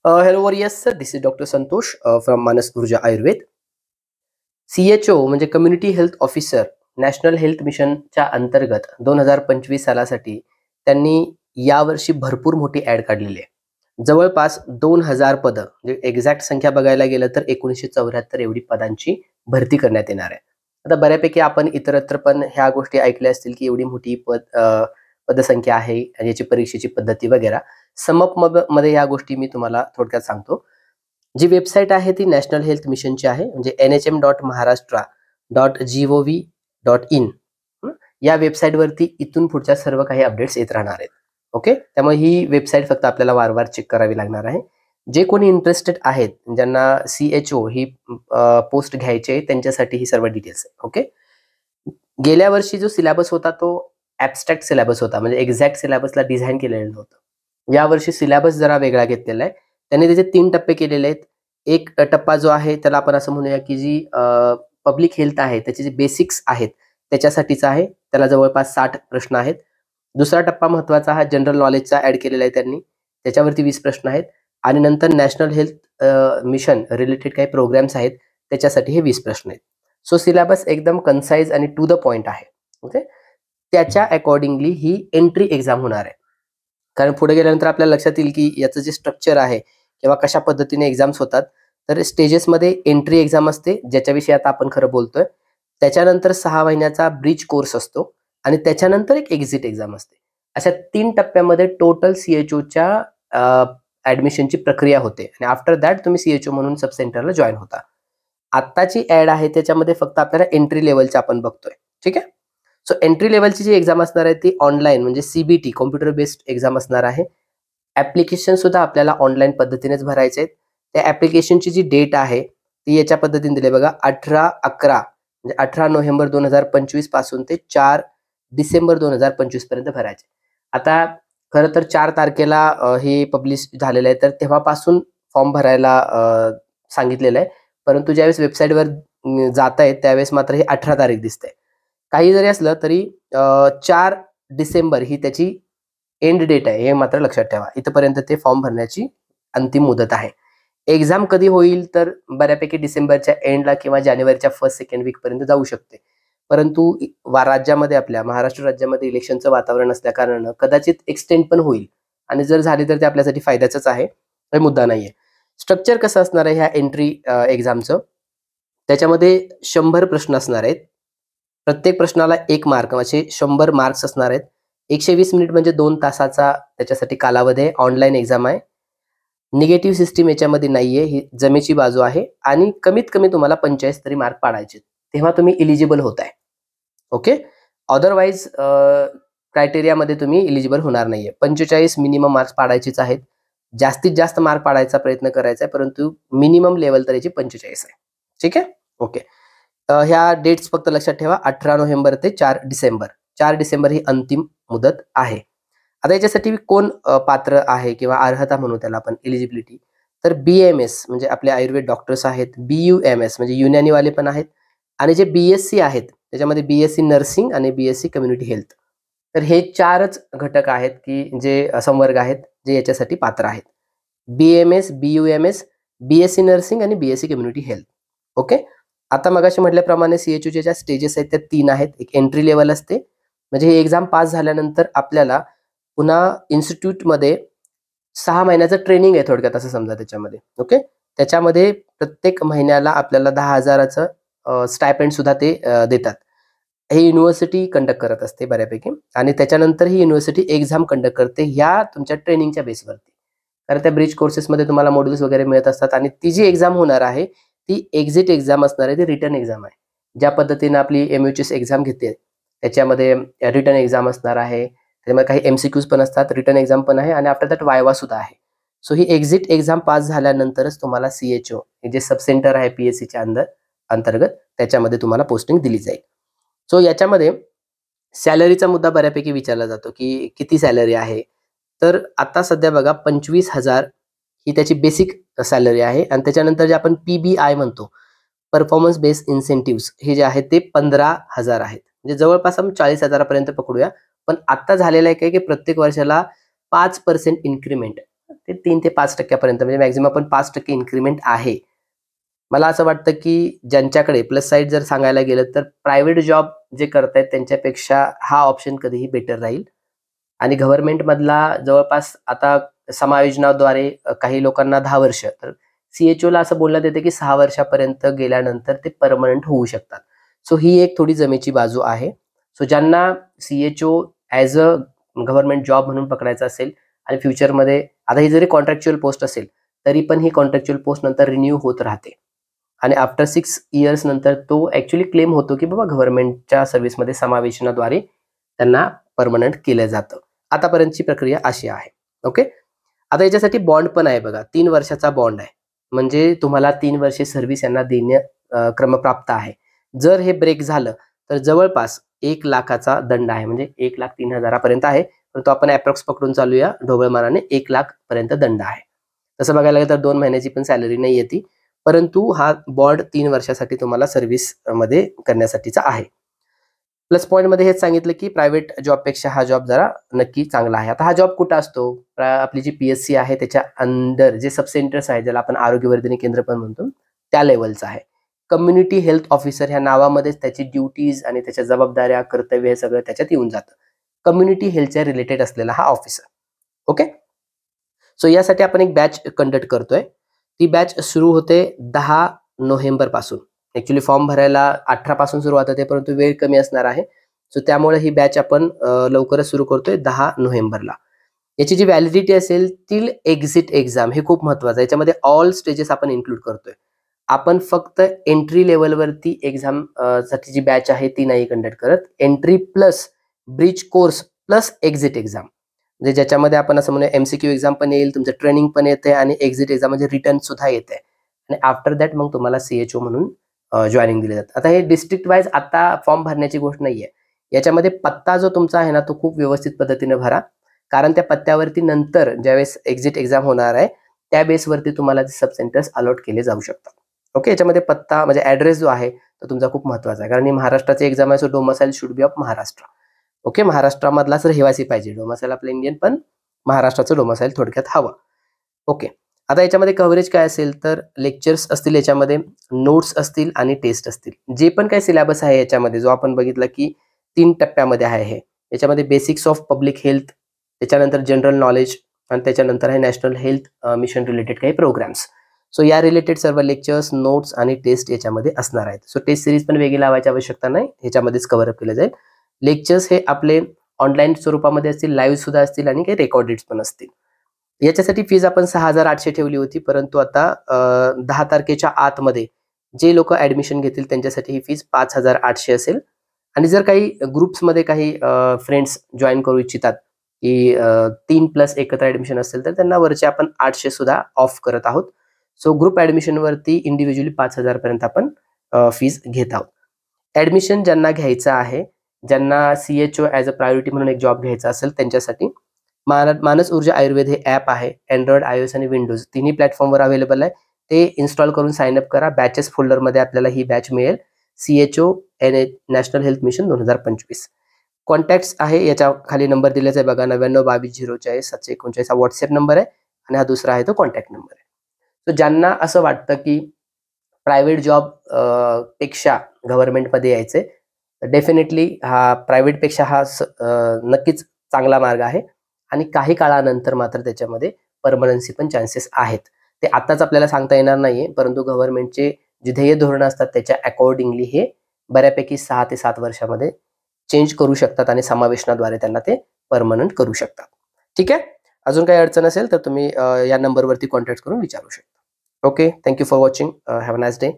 Hello, yes, sir. This is Dr. Santosh from Manas Urja Ayurved. CHO म्हणजे community health officer national health मिशनच्या अंतर्गत 2025 सालासाठी त्यांनी यावर्षी भरपूर मोठी ॲड काढलेली आहे. जवळपास 2000 पदं म्हणजे एक्झॅक्ट संख्या बघायला गेलं तर 1974 एवढी पदांची भरती करण्यात येणार आहे. आता बऱ्यापैकी आपण इतरत्र पण ह्या गोष्टी ऐकल्या असतील की एवढी मोठी पदसंख्या आहे आणि याची परीक्षेची पद्धती वगैरे. समअप मध्ये ह्या गोष्टी मी तुम्हाला थोडक्यात सांगतो. जी वेबसाईट आहे ती नॅशनल हेल्थ मिशनची आहे, म्हणजे nhm.maharashtra.gov.in या वेबसाईटवरती इथून पुढच्या सर्व काही अपडेट्स येत राहणार आहेत. ओके, त्यामुळे ही वेबसाईट फक्त आपल्याला वारंवार चेक करावी लागणार आहे. जे कोणी इंटरेस्टेड आहेत, ज्यांना CHO ही पोस्ट घ्यायची आहे, त्यांच्यासाठी ही सर्व डिटेल्स आहे. ओके, गेल्या वर्षी जो सिलेबस होता तो ॲबस्ट्रॅक्ट सिलेबस होता, म्हणजे एक्झॅक्ट सिलेबसला डिझाईन केलेलं नव्हतं. यावर्षी सिलेबस जरा वेगळा घेतलेला आहे. त्यांनी त्याचे 3 टप्पे केलेले आहेत. एक टप्पा जो आहे त्याला आपण असं म्हणूया की जी पब्लिक हेल्थ आहे त्याचे जे बेसिक्स आहेत त्याच्यासाठीचा आहे. त्याला जवळपास 60 प्रश्न आहेत. दुसरा टप्पा महत्त्वाचा हा जनरल नॉलेजचा ॲड केलेला आहे त्यांनी. त्याच्यावरती 20 प्रश्न आहेत आणि नंतर नॅशनल हेल्थ मिशन रिलेटेड काही प्रोग्राम्स आहेत त्याच्यासाठी हे 20 प्रश्न आहेत. सो सिलेबस एकदम कन्साइज आणि टू द पॉइंट आहे. ओके, त्याच्या अकॉर्डिंगली ही एंट्री एक्झाम होणार आहे. कारण पुढे गेल्यानंतर आपल्याला लक्षात येईल की याचं जे स्ट्रक्चर आहे किंवा कशा पद्धतीने एक्झाम्स होतात. तर स्टेजेसमध्ये एंट्री एक्झाम असते, ज्याच्याविषयी आता आपण खरं बोलतोय. त्याच्यानंतर 6 महिन्याचा ब्रिज कोर्स असतो आणि त्याच्यानंतर एक एक्झिट एक्झाम असते. अशा 3 टप्प्यामध्ये टोटल CHOच्या ॲडमिशनची प्रक्रिया होते आणि आफ्टर दॅट तुम्ही CHO म्हणून सब सेंटरला जॉईन होता. आत्ताची ॲड आहे त्याच्यामध्ये फक्त आपल्याला एंट्री लेवलच्या आपण बघतोय. ठीक आहे. सो एंट्री लेवलची जी एक्झाम असणार आहे ती ऑनलाईन म्हणजे CBT कॉम्प्युटर बेस्ड एक्झाम असणार आहे. ॲप्लिकेशन सुद्धा आपल्याला ऑनलाईन पद्धतीनेच भरायचे आहेत. त्या ॲप्लिकेशनची जी डेट आहे ती याच्या पद्धतीने दिली बघा. 18/11 म्हणजे 18 नोव्हेंबर 2025 पासून ते 4 डिसेंबर 2025 पर्यंत भरायचे. आता खरं तर 4 तारखेला हे पब्लिश झालेलं आहे, तर तेव्हापासून फॉर्म भरायला सांगितलेलं आहे. परंतु ज्यावेळेस वेबसाईटवर जात आहेत त्यावेळेस मात्र ही 18 तारीख दिसते. काही जरी असलं तरी 4 डिसेंबर ही त्याची एंड डेट आहे, हे मात्र लक्षात ठेवा. इथपर्यंत ते फॉर्म भरण्याची अंतिम मुदत आहे. एक्झाम कधी होईल तर बऱ्यापैकी डिसेंबरच्या एंडला किंवा जानेवारीच्या फर्स्ट सेकंड वीक पर्यंत जाऊ शकते. परंतु राज्यामध्ये आपल्या महाराष्ट्र राज्यामध्ये इलेक्शनचं वातावरण असल्या कारणानं कदाचित एक्सटेंड पण होईल आणि जर झाली तर ते आपल्यासाठी फायद्याचंच आहे, काही मुद्दा नाहीये. स्ट्रक्चर कसं असणार आहे ह्या एंट्री एक्झामचं? त्याच्यामध्ये 100 प्रश्न असणार आहेत. प्रत्येक प्रश्नाला 1 मार्क असे 100 मार्क्स असणार आहेत. 120 मिनिट म्हणजे 2 तासाचा त्याच्यासाठी कालावधी आहे. ऑनलाईन एक्झाम आहे. निगेटिव्ह सिस्टीम याच्यामध्ये नाहीये, ही जमेची बाजू आहे आणि कमीत कमी तुम्हाला 45 तरी मार्क पाडायचे, तेव्हा तुम्ही इलिजिबल होताय. ओके, अदरवाईज क्रायटेरियामध्ये तुम्ही इलिजिबल होणार नाहीये. 45 मिनिमम मार्क्स पाडायचेच आहेत. जास्तीत जास्त मार्क पाडायचा प्रयत्न करायचा आहे, परंतु मिनिमम लेवल तर याची 45 आहे. ठीक आहे. ओके, ह्या डेट्स फक्त लक्षात ठेवा. 18 नोव्हेंबर ते 4 डिसेंबर. 4 डिसेंबर ही अंतिम मुदत आहे. आता याच्यासाठी कोण पात्र आहे किंवा अर्हता म्हणू त्याला आपण एलिजिबिलिटी, तर BMS म्हणजे आपले आयुर्वेद डॉक्टर्स आहेत. BUMS म्हणजे युनानीवाले पण आहेत आणि जे BSc आहेत त्याच्यामध्ये BSc नर्सिंग आणि BSc कम्युनिटी हेल्थ. तर हे 4च घटक आहेत की जे संवर्ग आहेत जे याच्यासाठी पात्र आहेत. BMS, BUMS, BSc नर्सिंग आणि BSc कम्युनिटी हेल्थ. ओके, आता मगाशी म्हटल्याप्रमाणे CHOच्या ज्या स्टेजेस आहेत त्या 3 आहेत. एक एंट्री लेवल असते, म्हणजे ही एक्झाम पास झाल्यानंतर आपल्याला पुन्हा इन्स्टिट्यूटमध्ये 6 महिन्याचं ट्रेनिंग आहे थोडक्यात असं समजा त्याच्यामध्ये. ओके, त्याच्यामध्ये प्रत्येक महिन्याला आपल्याला 10,000चं स्टायपेंड सुद्धा ते देतात. हे युनिव्हर्सिटी कंडक्ट करत असते बऱ्यापैकी आणि त्याच्यानंतर ही युनिव्हर्सिटी एक्झाम कंडक्ट करते ह्या तुमच्या ट्रेनिंगच्या बेसवरती. कारण त्या ब्रिज कोर्सेसमध्ये तुम्हाला मॉड्यूल्स वगैरे मिळत असतात आणि ती जी एक्झाम होणार आहे ती एक्झिट एक्झाम असणार आहे, ती रिटर्न एक्झाम आहे. ज्या पद्धतीने आपली MUHS एक्झाम घेते त्याच्यामध्ये रिटर्न एक्झाम असणार आहे. त्याच्यामध्ये काही MCQs पण असतात, रिटर्न एक्झाम पण आहे आणि आफ्टर दॅट वायवा सुद्धा आहे. सो ही एक्झिट एक्झाम पास झाल्यानंतरच तुम्हाला CHO जे सब सेंटर आहे PSCच्या अंतर्गत त्याच्यामध्ये तुम्हाला पोस्टिंग दिली जाईल. सो याच्यामध्ये सॅलरीचा मुद्दा बऱ्यापैकी विचारला जातो की किती सॅलरी आहे. तर आता सध्या बघा 25,000 ही त्याची बेसिक सॅलरी आहे आणि त्याच्यानंतर जे आपण PBI म्हणतो, परफॉर्मन्स बेस्ड इन्सेंटिव्स, हे जे आहेत ते 15,000 आहेत. म्हणजे जवळपास आपण 40,000 पर्यंत पकडूया. पण आता झालेलं आहे काय की प्रत्येक वर्षाला 5% इन्क्रीमेंट ते 3 ते 5% म्हणजे मॅक्झिमम आपण 5% इन्क्रीमेंट आहे. मला असं वाटतं की ज्यांच्याकडे प्लस साईड जर सांगायला गेलं तर प्रायव्हेट जॉब जे करतायत त्यांच्यापेक्षा हा ऑप्शन कधीही बेटर राहील. आणि गव्हर्नमेंटमधला जवळपास आता समायोजनाद्वारे काही लोकांना 10 वर्ष, तर CHOला असं बोलण्यात येतं की 6 वर्षापर्यंत गेल्यानंतर ते परमनंट होऊ शकतात. सो ही एक थोडी जमेची बाजू आहे. सो ज्यांना CHO as a government job म्हणून पकडायचा असेल आणि फ्युचरमध्ये आता ही जरी कॉन्ट्रॅक्च्युअल पोस्ट असेल, तरी पण ही कॉन्ट्रॅक्च्युअल पोस्ट नंतर रिन्यू होत राहते. आणि आफ्टर 6 इयर्स नंतर तो ॲक्च्युअली क्लेम होतो की बाबा गव्हर्नमेंटच्या सर्व्हिसमध्ये समावेशनाद्वारे त्यांना परमनंट केलं जातं. आतापर्यंतची प्रक्रिया अशी आहे. ओके. आता याच्यासाठी बॉन्ड पण आहे बघा. 3 वर्षाचा बॉन्ड आहे. म्हणजे तुम्हाला 3 वर्षे सर्व्हिस यांना देणं क्रमप्राप्त आहे. जर हे ब्रेक झालं तर जवळपास 1,00,000चा दंड आहे. म्हणजे 1,03,000 पर्यंत आहे. तर तो आपण अप्रॉक्स पकडून चालूया ढोबळमानाने 1,00,000 पर्यंत दंड आहे. तसं बघायला गेलं तर 2 महिन्याची पण सॅलरी नाही येते. परंतु हा बॉन्ड 3 वर्षासाठी तुम्हाला सर्व्हिस मध्ये करण्यासाठीचा आहे. प्लस पॉईंटमध्ये हेच सांगितलं की प्रायव्हेट जॉबपेक्षा हा जॉब जरा नक्की चांगला आहे. आता हा जॉब कुठं असतो? आपली जी PSC आहे त्याच्या अंडर जे सब सेंटर्स आहे, ज्याला आपण आरोग्यवर्धिनी केंद्र पण म्हणतो, त्या लेवलचा आहे. कम्युनिटी हेल्थ ऑफिसर ह्या नावामध्येच त्याची ड्युटीज आणि त्याच्या जबाबदाऱ्या, कर्तव्य हे सगळं त्याच्यात येऊन जातं. कम्युनिटी हेल्थच्या रिलेटेड असलेला हा ऑफिसर. ओके. सो यासाठी आपण एक बॅच कंडक्ट करतोय. ती बॅच सुरू होते 10 नोव्हेंबर पासून. ऍक्च्युली फॉर्म भरायला 18 पासून सुरुवात होते, परंतु वेळ कमी असणार आहे. सो त्यामुळे ही बॅच आपण लवकरच सुरू करतोय 10 नोव्हेंबरला. याची जी व्हॅलिडिटी असेल ती एक्झिट एक्झाम, हे खूप महत्वाचं आहे. याच्यामध्ये ऑल स्टेजेस आपण इन्क्लूड करतोय. आपण फक्त एंट्री लेवलवरती एक्झाम साठी जी बॅच आहे ती नाही कंडक्ट करत. Entry plus bridge course plus exit exam, म्हणजे ज्याच्यामध्ये आपण असं म्हणूया MCQ एक्झाम पण येईल, तुमचं ट्रेनिंग पण येते आणि एक्झिट एक्झाम म्हणजे रिटर्न सुद्धा येते. आणि आफ्टर दॅट मग तुम्हाला CHO म्हणून जॉईनिंग दिली जाते. आता हे डिस्ट्रिक्ट वाईज आता फॉर्म भरण्याची गोष्ट नाहीये. याच्यामध्ये पत्ता जो तुमचा आहे ना तो खूप व्यवस्थित पद्धतीने भरा, कारण त्या पत्त्यावरती नंतर ज्यावेळेस एक्झिट एक्झाम होणार आहे त्या बेसवरती तुम्हाला ते सब सेंटर्स अलॉट केले जाऊ शकतात. ओके. याच्यामध्ये पत्ता म्हणजे ऍड्रेस जो आहे तो तुमचा खूप महत्वाचा आहे, कारण ही महाराष्ट्राची एक्झाम आहे. So domicile should be of Maharashtra. Okay. महाराष्ट्रामधलाच रहिवासी पाहिजे. डोमसाईल आपलं इंडियन, पण महाराष्ट्राचं डोमसाईल थोडक्यात हवं. ओके. आता याच्यामध्ये कव्हरेज काय असेल तर लेक्चर्स असतील, याच्यामध्ये नोट्स असतील आणि टेस्ट असतील. जे पण काही सिलेबस आहे याच्यामध्ये जो आपण बघितला की 3 टप्प्यामध्ये आहे हे. याच्यामध्ये बेसिक्स ऑफ पब्लिक हेल्थ, त्याच्यानंतर जनरल नॉलेज आणि त्याच्यानंतर आहे नॅशनल हेल्थ मिशन रिलेटेड काही प्रोग्राम्स. सो या रिलेटेड सर्व लेक्चर्स, नोट्स आणि टेस्ट याच्यामध्ये असणार आहेत. सो टेस्ट सिरीज पण वेगळी लावायची आवश्यकता नाही, ह्याच्यामध्येच कव्हर अप केलं जाईल. लेक्चर्स हे आपले ऑनलाईन स्वरूपामध्ये असतील, लाईव्ह सुद्धा असतील आणि काही रेकॉर्डेड पण असतील. याच्यासाठी फीज आपण 6,800 ठेवली होती, परंतु आता 10 तारखेच्या आतमध्ये जे लोक ऍडमिशन घेतील त्यांच्यासाठी ही फीज 5,800 असेल. आणि जर काही ग्रुप्समध्ये काही फ्रेंड्स जॉईन करू इच्छितात की 3+ एकत्र ऍडमिशन असेल, तर त्यांना वरचे आपण 800 सुद्धा ऑफ करत आहोत. सो ग्रुप ऍडमिशन वरती इंडिव्हिज्युअली 5,000 पर्यंत आपण फीज घेत आहोत. ऍडमिशन ज्यांना घ्यायचं आहे, ज्यांना CHO ॲज अ प्रायोरिटी म्हणून एक जॉब घ्यायचा असेल त्यांच्यासाठी मानस ऊर्जा आयुर्वेद हे ॲप आहे. अँड्रॉइड, iOS आणि विंडोज तिन्ही प्लॅटफॉर्मवर अवेलेबल आहे. ते इन्स्टॉल करून साइन अप करा. बॅचेस फोल्डरमध्ये आपल्याला ही बॅच मिळेल. CHO national health mission 2025. Contacts आहे, याच्या खाली नंबर दिलेला आहे बघा, 9922040739 हा व्हॉट्सअप नंबर आहे आणि हा दुसरा आहे तो कॉन्टॅक्ट नंबर आहे. सो ज्यांना असं वाटतं की प्रायव्हेट जॉब पेक्षा गव्हर्नमेंटमध्ये यायचे, डेफिनेटली हा प्रायव्हेटपेक्षा हा नक्कीच चांगला मार्ग आहे. आणि काही काळानंतर मात्र त्याच्यामध्ये परमनन्सी पण चान्सेस आहेत. ते आताच आपल्याला सांगता येणार नाहीये, परंतु गव्हर्नमेंटचे जे ध्येय धोरण असतात त्याच्या अकॉर्डिंगली हे बऱ्यापैकी 6 ते 7 वर्षामध्ये चेंज करू शकतात आणि समावेशनाद्वारे त्यांना ते परमनंट करू शकतात. ठीक आहे. अजून काही अडचण असेल तर तुम्ही या नंबरवरती कॉन्टॅक्ट करून विचारू शकता. Okay. Thank you for watching. Have a nice day.